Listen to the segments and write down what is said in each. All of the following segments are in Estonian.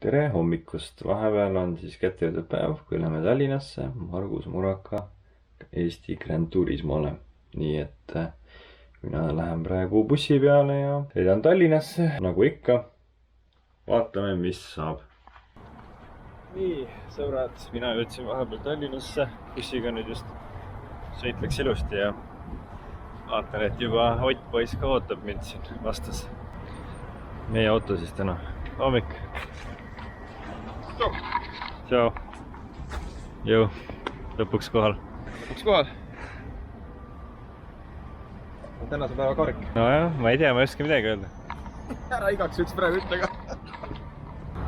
Tere hommikust! Vahepeal on siis kätte jõudnud päev, kui läheme Tallinnasse Margus Muraka Eesti Grand Turismole. Nii et mina lähen praegu bussi peale ja sõidan Tallinnasse, nagu ikka. Vaatame, mis saab. Nii, sõbrad, mina jõudsin vahepeal Tallinnasse. Bussiga nüüd just sõit läks ilusti ja vaatan, et juba Ott poiss ka ootab mind siin vastas. Meie auto siis täna. Hommik! Tšau! Jõu, lõpuks kohal. Lõpuks kohal. Tänase päeva kark. No jah, ma ei tea, ma ei oska midagi öelda. Ära igaks üks praegu ütle ka.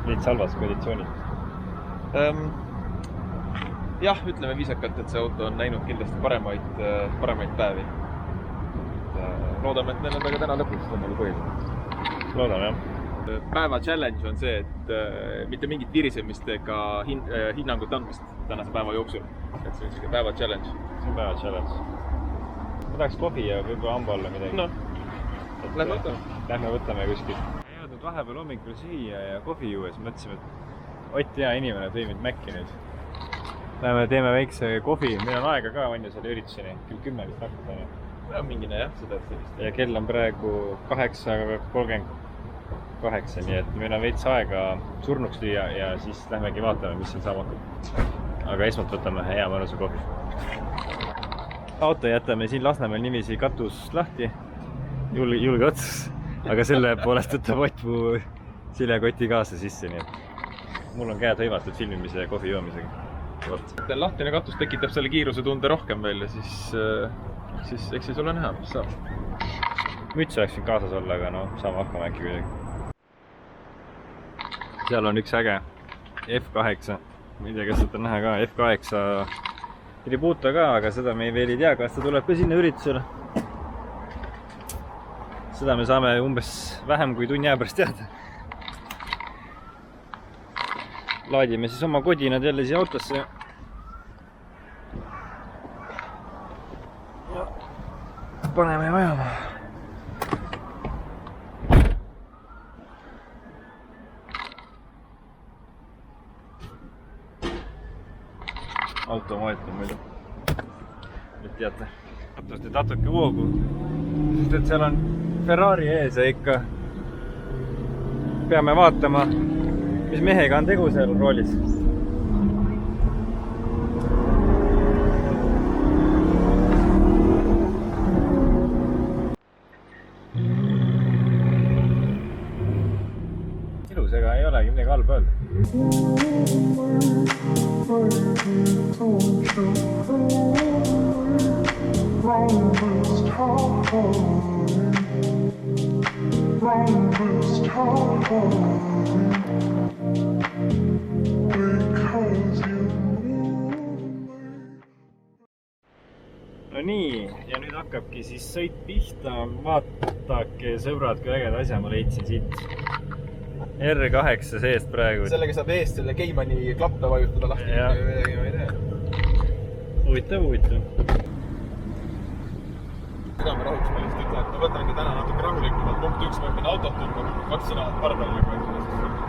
Liits halvas konditsioonid. Jah, ütleme viisakalt, et see auto on näinud kindlasti paremaid päevi. Loodame, et neil on väga täna lõpuks tõmmelu põhiline. Loodame, jah. Päeva challenge on see, et mitte mingit virisemist ega hinnangut andmist tänase päeva jooksul. Et see on selline päeva challenge. See on päeva challenge. Ma tahaks kohvi ja võib-olla hamba alla midagi. No, lähme võtame kuskil. Jõudnud vahepeal hommikul süüa ja kohvi juues. Mõtlesime, et Ott hea inimene tõi mind Mäkki nüüd. Läheme teeme väikse kohvi. Meil on aega ka, on ju selle ürituseni. Küll 10 vist hakkab. Ja mingine jah, seda sellist. Ja kell on praegu 8:38, nii et meil on veits aega surnuks lüüa ja siis lähmegi vaatame, mis siin saama hakkab. Aga esmalt võtame hea mõnusa kohvi. Auto jätame siin Lasnamäel niiviisi katus lahti. Julge otsus. Aga selle poolest võtab Ott mu siljakoti kaasa sisse, nii et mul on käed hõivatud filmimise ja kohvi joomisega. Lahtine katus tekitab selle kiiruse tunde rohkem veel ja siis eks siis ole näha, mis saab. Müts oleks siin kaasas olla, aga no saame hakkama äkki kuidagi. Seal on üks äge F8. Ma ei tea, kas seda on näha ka. F8 tribuuta ka, aga seda me veel ei tea, kas ta tuleb ka sinna üritusele. Seda me saame umbes vähem kui tunni aja pärast teada. Laadime siis oma kodinad jälle siia autosse. Ja paneme vajama. Automaat on muidu. Nüüd teate. Vaatavasti natuke voogu. Sest et seal on Ferrari ees ja ikka peame vaatama, mis mehega on tegu seal roolis. Ilus, ega ei olegi midagi halba öelda. No nii, ja nüüd hakkabki siis sõit pihta. Vaatake, sõbrad, kui ägeda asja ma leidsin siit. R8 seest praegu. Sellega saab eest selle Keimani klappe vajutada lahti. Ja. Huvitav. Seda me rahuks ma lihtsalt ütlen, et ma võtangi täna natuke rahulikumalt. Punkt 1, ma õpin autot tundma, 2 sõna pardal.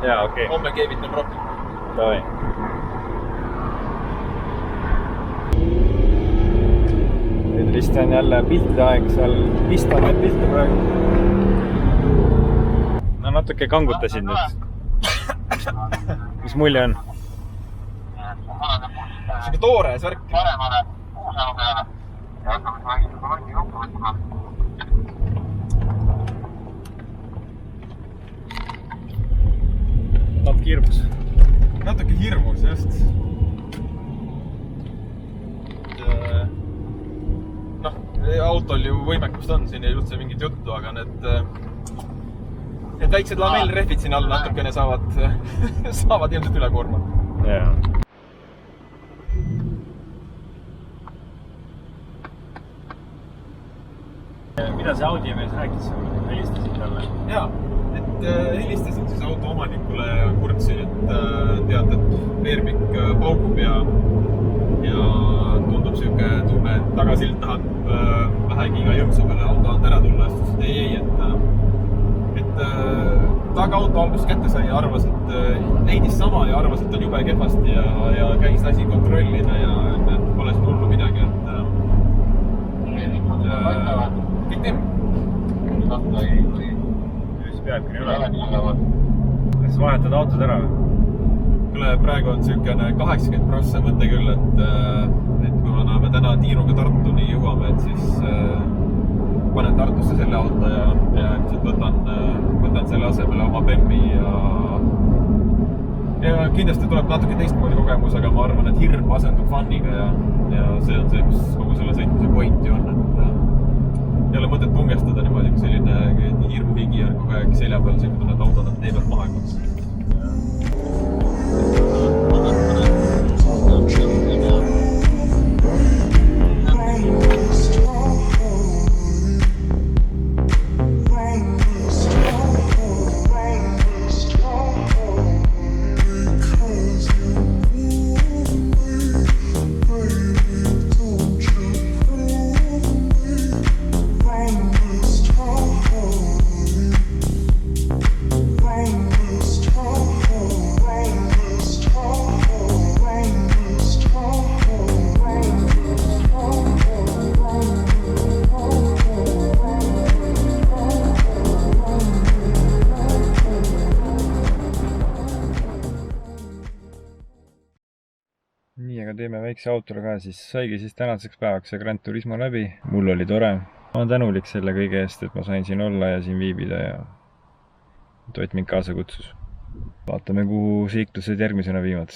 Jaa, okei. Homme keevitan rohkem. Davai. Nüüd vist on jälle pilti aeg seal pistame pilte praegu. No natuke kangutasid nüüd. Mis mulje on? Siuke toore särk. Paremale uuselu peale. Ja hakkame mängida langi kokku võtma. Natuke hirmus, just. Noh, autol ju võimekust on, siin ei üldse mingit juttu, aga need väiksed lamellrehvid siin all natukene saavad ilmselt üle koorma. Jaa. Mida see Audi mees rääkis? Helistasid talle? Jaa, et helistasin siis auto omanikule ja kurtsin, et tead, et veermik paugub ja tundub siuke tunne, et tagasilt tahab vähegi iga jõmsa peale auto alt ära tulla. Ei, et aga auto alguses kätte sai ja arvas, et leidis sama ja arvas, et on jube kehvasti ja käis lasi kontrollida ja et pole siin hullu midagi, et kõik teeme. Siis peabki nii üle. Kas vahetad autod ära või? Kuule, praegu on niisugune 80% mõte küll, et kui me täna tiiruga Tartuni jõuame, et siis panen Tartusse selle auto ja ilmselt võtan selle asemele oma Bemmi ja kindlasti tuleb natuke teistmoodi kogemus, aga ma arvan, et hirm asendub fun'iga ja see on see, mis kogu selle sõitmise point ju on, et ei ole mõtet pungestada niimoodi, kui selline hirmuhigi on kogu aeg selja peal, kui tunned autod on tee pealt maha kutsu. Nii, aga teeme väikse outro ka, siis saigi siis tänaseks päevaks see Gran Turismo läbi. Mul oli tore. Ma olen tänulik selle kõige eest, et ma sain siin olla ja siin viibida ja Ott mind kaasa kutsus. Vaatame, kuhu seiklused järgmisena viivad.